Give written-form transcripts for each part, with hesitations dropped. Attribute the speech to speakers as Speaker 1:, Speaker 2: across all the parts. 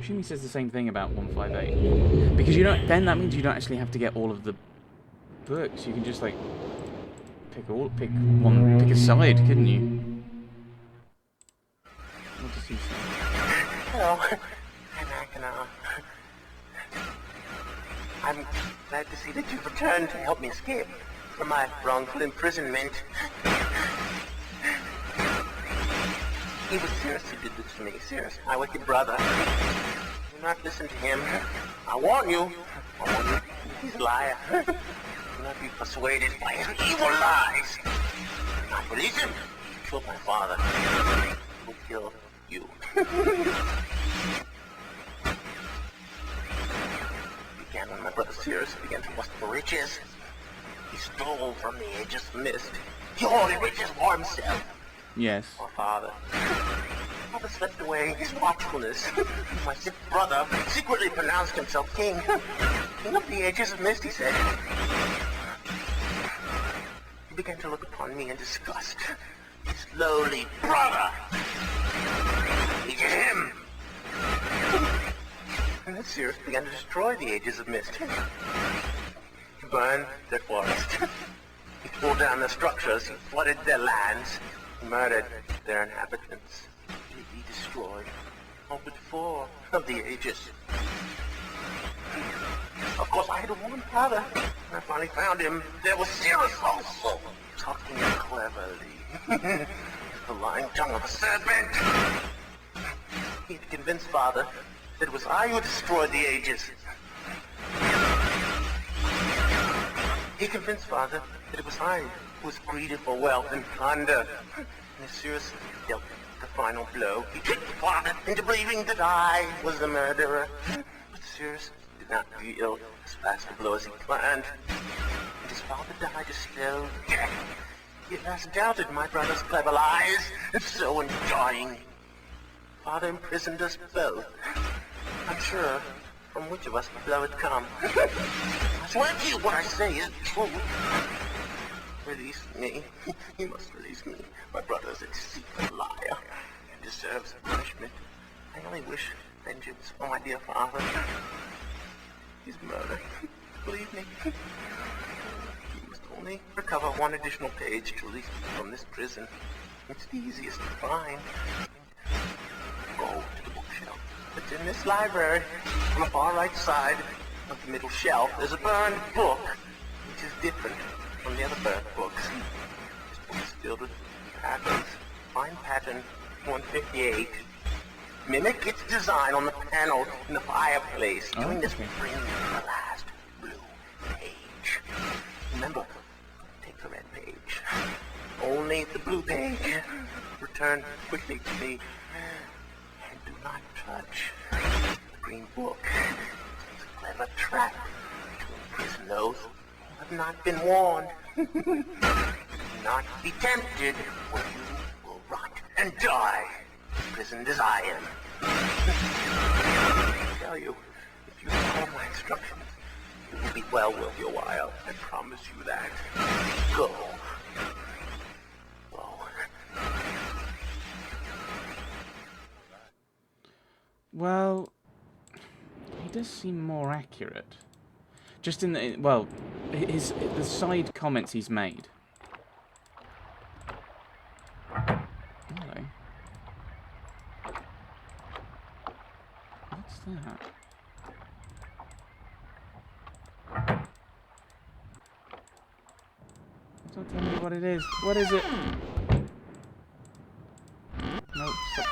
Speaker 1: assume he says the same thing about 158. Because you don't. Then that means you don't actually have to get all of the books. You can just like pick a side, couldn't you? What does he say?
Speaker 2: Hello. I'm glad to see that you've returned to help me escape from my wrongful imprisonment. He was Cirrus who did this to me. Cirrus, my wicked brother. Do not listen to him. I warn you. He's a liar. Do not be persuaded by his evil lies. Do not believe him. He killed my father. He will kill you. Began when my brother Cirrus began to lust for riches. He stole from the ages of Myst. He hoarded riches for himself.
Speaker 1: Yes.
Speaker 2: My father. Father slipped away his watchfulness. My sick brother secretly pronounced himself king. King of the ages of Myst, he said. He began to look upon me in disgust. His lowly brother. He did him. And then Cirrus began to destroy the ages of Myst. He burned their forest. He tore down their structures. He flooded their lands. He murdered their inhabitants. He destroyed all but 4 of the ages. Of course, I had to warn Father. When I finally found him, there was Cirrus also, talking cleverly. The lying tongue of a serpent. He had convinced Father that it was I who destroyed the ages. He convinced Father that it was I who was greedy for wealth and plunder. And as Cirrus dealt the final blow, he tricked Father into believing that I was the murderer. But Cirrus did not deal as fast a blow as he planned. And his father died a slow death. He at last doubted my brother's clever lies, and so in dying, Father imprisoned us both. Unsure from which of us the blow had come. I swear to you what I say is true. Release me. You must release me. My brother's a deceitful liar and deserves punishment. I only wish vengeance for my dear father. His murder. Believe me. You must only recover 1 additional page to release me from this prison. It's the easiest to find. Go to the bookshelf. It's in this library. On the far right side of the middle shelf, there's a burned book, which is different from the other burned books. This book is filled with patterns. Find pattern 158. Mimic its design on the panel in the fireplace. Doing this will bring you to the last blue page. Remember, take the red page. Only the blue page. Return quickly to me. And do not touch the green book. It's a clever trap to imprison those who have not been warned. Do not be tempted, or you will rot and die, imprisoned as I am. I tell you, if you follow my instructions, it will be well worth your while. I promise you that. Go. Go.
Speaker 1: Well, he does seem more accurate. Just in the, well, the side comments he's made. Hello. What's that? Don't tell me what it is. What is it? Nope. Stop.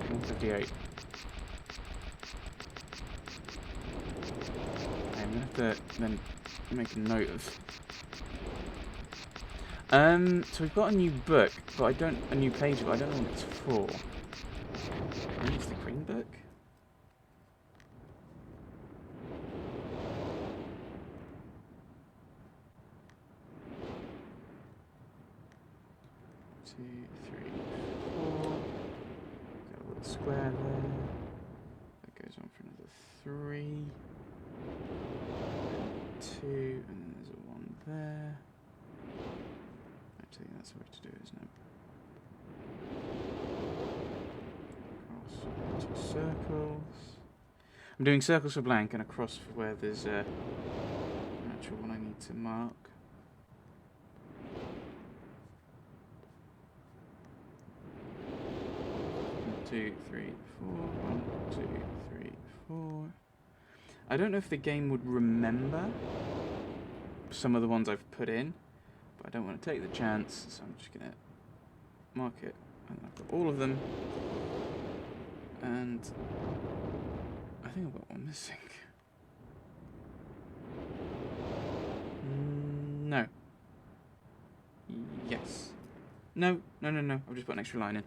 Speaker 1: 158. I'm gonna have to then make a note of. So we've got a new book, but a new page, but I don't know what it's for. Maybe it's the green book? Two, three, four. Got a little square there. That goes on for another 3. 2, and then there's a 1 there. I think that's the way to do it, isn't it? Cross 2 circles. I'm doing circles for blank and a cross for where there's an actual one I need to mark. One, 2, 3, 4. 1, 2, 3, 4. I don't know if the game would remember some of the ones I've put in, but I don't want to take the chance, so I'm just going to mark it. And I've got all of them. And I think I've got one missing. No. Yes. No. I've just put an extra line in.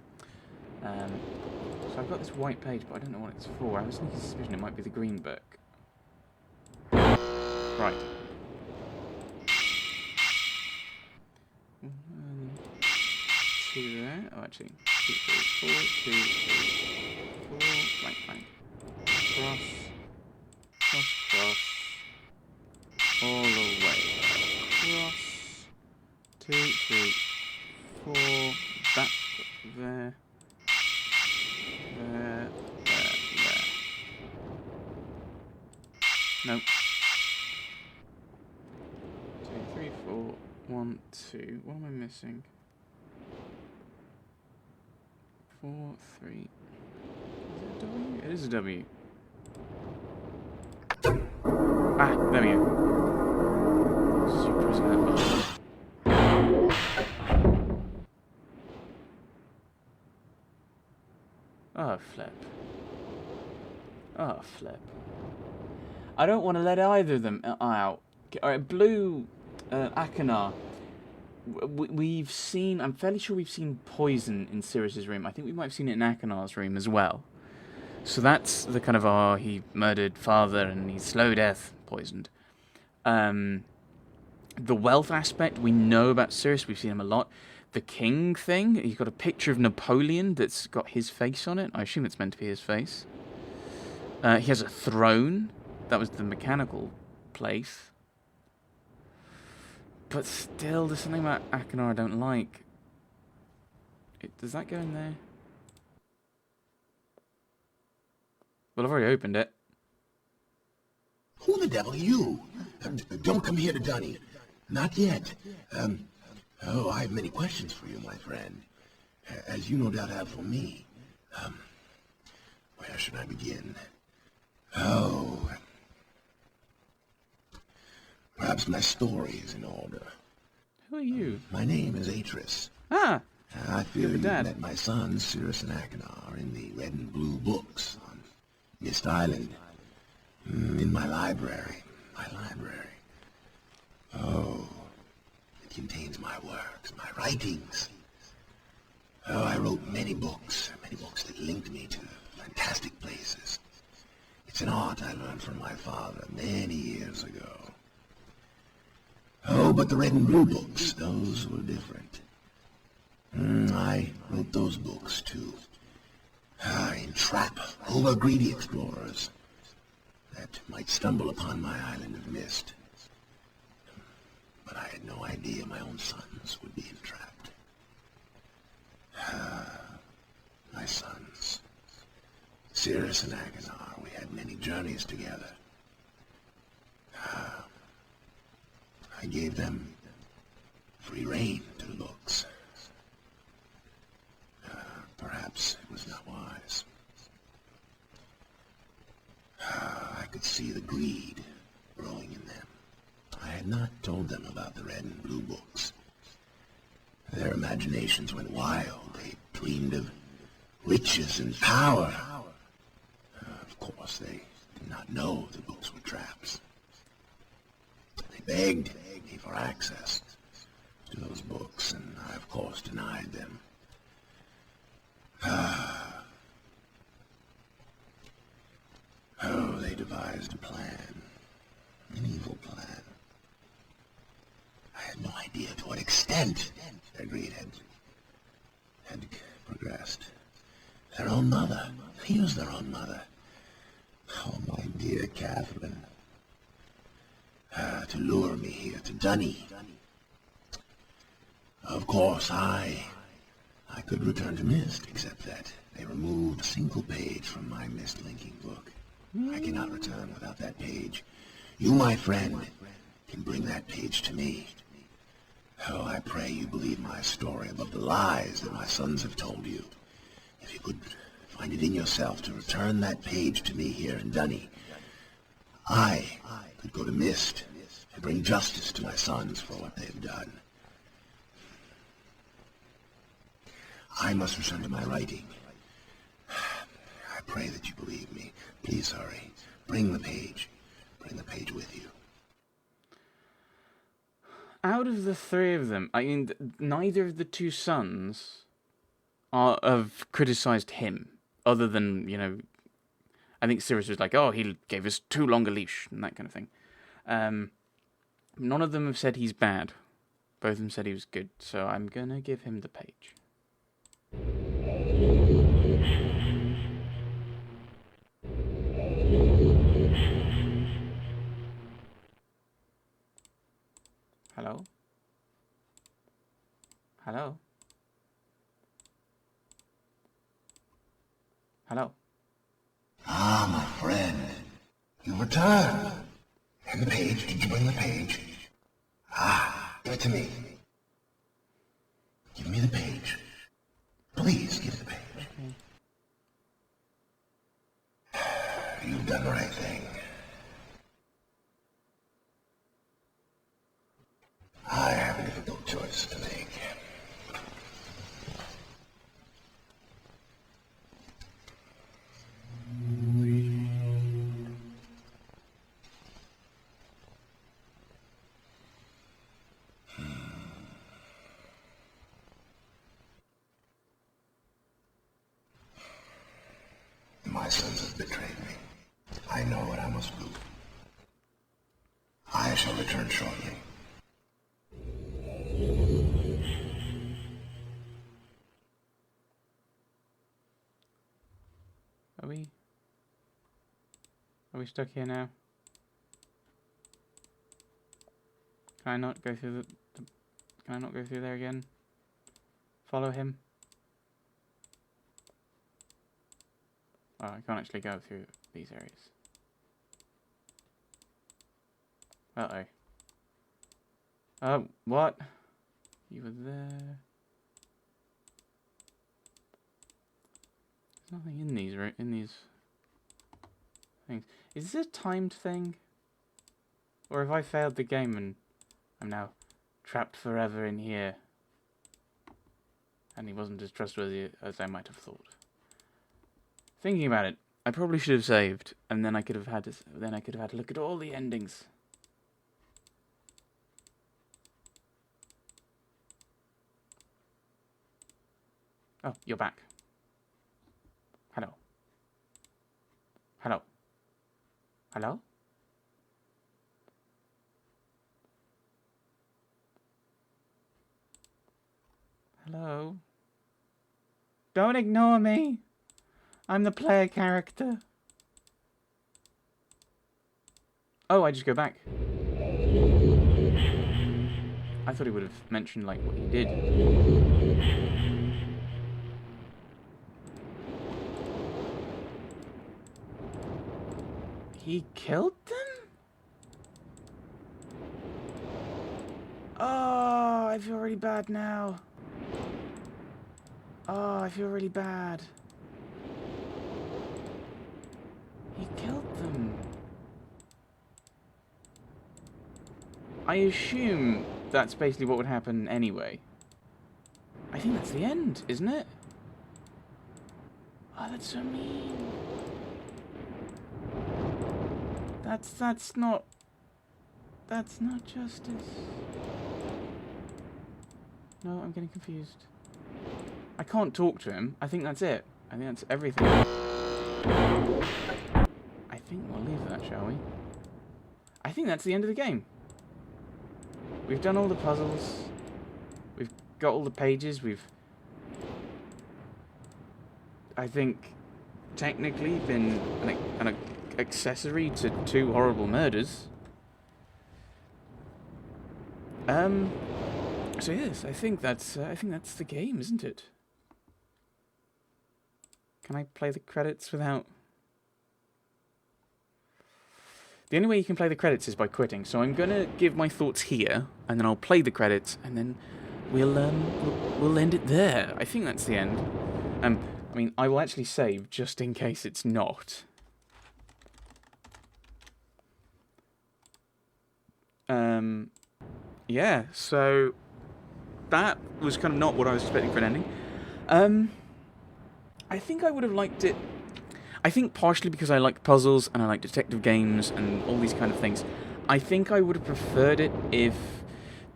Speaker 1: So I've got this white page, but I don't know what it's for. I have a sneaky suspicion it might be the green book. Right. 2 there. Oh, actually, 2, 3, 4, 2, 3, 4, blank. Cross, all the way. Cross, 2, 3, 4, back there. There. Nope. 2, 3, 4, 1, 2. What am I missing? 4, 3. Is it a W? It is a W. Ah, there we go. Just you pressing that button. Oh, flip. Oh, flip. I don't want to let either of them out. Alright, blue Akanar. We've seen, I'm fairly sure we've seen poison in Sirius's room. I think we might have seen it in Akanar's room as well. So that's the kind of, he murdered father and he's slow death, poisoned. The wealth aspect, we know about Sirius, we've seen him a lot. The king thing, he's got a picture of Napoleon that's got his face on it. I assume it's meant to be his face. He has a throne. That was the mechanical place. But still, there's something about Akanar I don't like. Does that go in there? Well, I've already opened it.
Speaker 3: Who the devil are you? Don't come here to Dunny. Not yet. I have many questions for you, my friend. As you no doubt have for me. Where should I begin? Perhaps my story is in order.
Speaker 1: Who are you?
Speaker 3: My name is Atris.
Speaker 1: Ah!
Speaker 3: I feel you
Speaker 1: dad.
Speaker 3: met my sons, Sirius and Akanar, in the red and blue books on Myst Island. In my library. Oh, it contains my works, my writings. Oh, I wrote many books that linked me to fantastic places. It's an art I learned from my father many years ago. Oh, but the red and blue books, those were different. I wrote those books to entrap over-greedy explorers that might stumble upon my island of Myst. But I had no idea my own sons would be entrapped. My sons, Sirius and Akanar, we had many journeys together. I gave them free rein to the books. Perhaps it was not wise. I could see the greed growing in them. I had not told them about the red and blue books. Their imaginations went wild. They dreamed of riches and power. Of course, they did not know the books were traps. They begged me for access to those books, and I, of course, denied them. They devised a plan, an evil plan. I had no idea to what extent their greed had progressed. Their own mother, he was their own mother. Oh, my dear Catherine. To lure me here to Dunny. Of course, I could return to Myst, except that they removed a single page from my Myst linking book. I cannot return without that page. You, my friend, can bring that page to me. Oh, I pray you believe my story above the lies that my sons have told you. If you could find it in yourself to return that page to me here in Dunny, I could go to Myst and bring justice to my sons for what they've done. I must return to my writing. I pray that you believe me. Please hurry. Bring the page. Bring the page with you.
Speaker 1: Out of the three of them, I mean, neither of the two sons have criticised him, other than, I think Sirius was like, oh, he gave us too long a leash, and that kind of thing. None of them have said he's bad. Both of them said he was good, so I'm gonna give him the page. Hello? Hello? Hello?
Speaker 3: Ah, my friend. You returned. And the page, did you bring the page? Ah, give it to me. Give me the page. Please give the page. You've done the right thing. I have a difficult choice to make. My sons have betrayed me. I know what I must do. I shall return shortly.
Speaker 1: Are we stuck here now? Can I not go through can I not go through there again? Follow him? Oh, I can't actually go through these areas. Uh-oh. Oh, what? You were there. There's nothing in these things. Is this a timed thing? Or have I failed the game and I'm now trapped forever in here? And he wasn't as trustworthy as I might have thought. Thinking about it, I probably should have saved, and then I could have had to. Then I could have had to look at all the endings. Oh, you're back. Hello. Hello. Hello? Hello? Don't ignore me! I'm the player character. Oh, I just go back. I thought he would have mentioned, like, what he did. He killed them? Oh, I feel really bad now. Oh, I feel really bad. He killed them. I assume that's basically what would happen anyway. I think that's the end, isn't it? Oh, that's so mean. That's not justice. No, I'm getting confused. I can't talk to him. I think that's it. I think that's everything. I think we'll leave that, shall we? I think that's the end of the game. We've done all the puzzles. We've got all the pages. We've, I think, technically been an accessory to 2 horrible murders. So yes, I think that's the game, isn't it? Can I play the credits without? The only way you can play the credits is by quitting. So I'm gonna give my thoughts here, and then I'll play the credits, and then we'll end it there. I think that's the end. I mean, I will actually save just in case it's not. Yeah. So that was kind of not what I was expecting for an ending. I think I would have liked it. I think partially because I like puzzles and I like detective games and all these kind of things. I think I would have preferred it if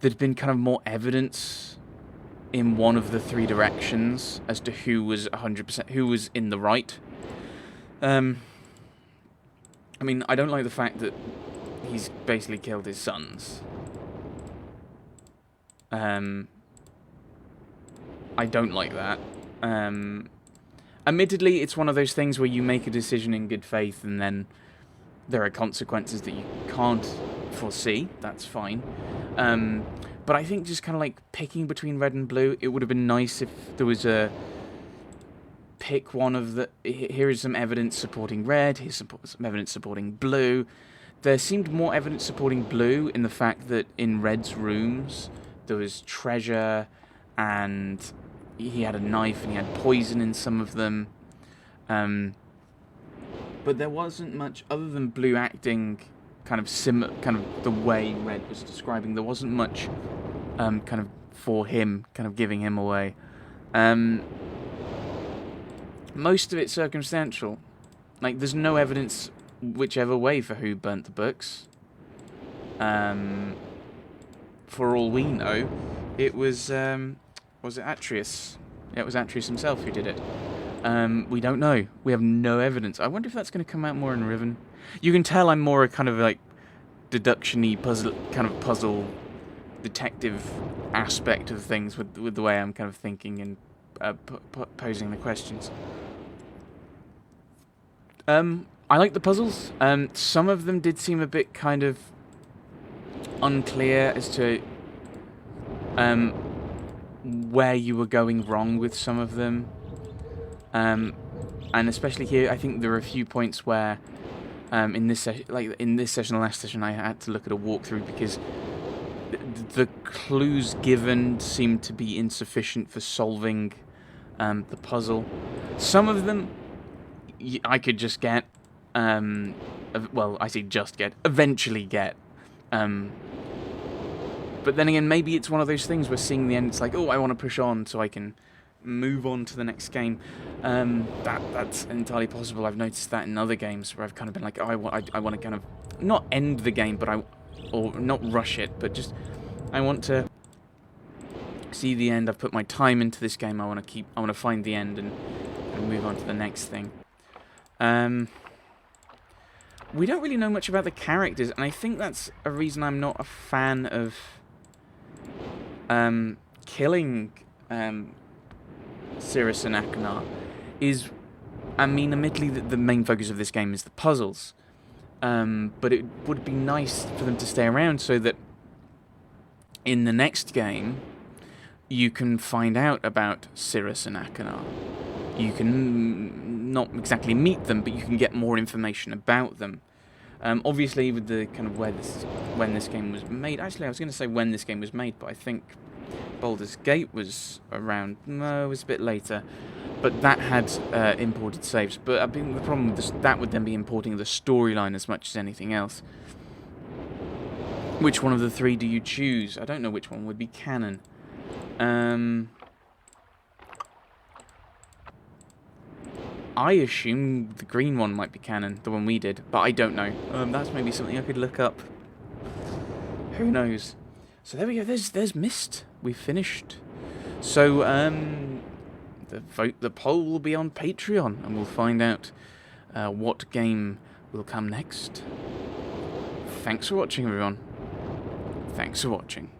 Speaker 1: there'd been kind of more evidence in one of the three directions as to who was 100%, who was in the right. I mean, I don't like the fact that he's basically killed his sons. I don't like that. Admittedly, it's one of those things where you make a decision in good faith and then there are consequences that you can't foresee. That's fine. But I think just kind of like picking between red and blue, it would have been nice if there was a... Pick one of the... Here is some evidence supporting red, here's some evidence supporting blue. There seemed more evidence supporting blue in the fact that in Red's rooms there was treasure and he had a knife and he had poison in some of them. But there wasn't much other than blue acting kind of the way Red was describing. There wasn't much kind of for him, kind of giving him away. Most of it's circumstantial. Like, there's no evidence whichever way for who burnt the books. For all we know, it was it Atreus? Yeah, it was Atreus himself who did it. We don't know. We have no evidence. I wonder if that's going to come out more in Riven. You can tell I'm more a kind of like deduction-y puzzle detective aspect of things with the way I'm kind of thinking and posing the questions. I like the puzzles. Some of them did seem a bit kind of unclear as to where you were going wrong with some of them. And especially here, I think there are a few points where in this session or last session, I had to look at a walkthrough because the clues given seemed to be insufficient for solving the puzzle. Some of them I could just get, well, I say just get, eventually get. But then again, maybe it's one of those things where seeing the end, it's like, oh, I want to push on so I can move on to the next game. That's entirely possible. I've noticed that in other games where I've kind of been like, oh, I want to kind of not end the game, but or not rush it, but just I want to see the end. I've put my time into this game. I want to find the end and move on to the next thing. We don't really know much about the characters, and I think that's a reason I'm not a fan of killing Cirrus and Achenar. I mean, admittedly, the main focus of this game is the puzzles, but it would be nice for them to stay around so that in the next game you can find out about Cirrus and Achenar. You can not exactly meet them, but you can get more information about them. Obviously, with the kind of when this game was made. Actually, I was going to say when this game was made, but I think Baldur's Gate was around. No, it was a bit later, but that had imported saves. But I think the problem with this, that would then be importing the storyline as much as anything else. Which one of the three do you choose? I don't know which one would be canon. I assume the green one might be canon, the one we did, but I don't know. That's maybe something I could look up. Who knows? So there we go. There's Myst. We've finished. So the poll will be on Patreon, and we'll find out what game will come next. Thanks for watching, everyone. Thanks for watching.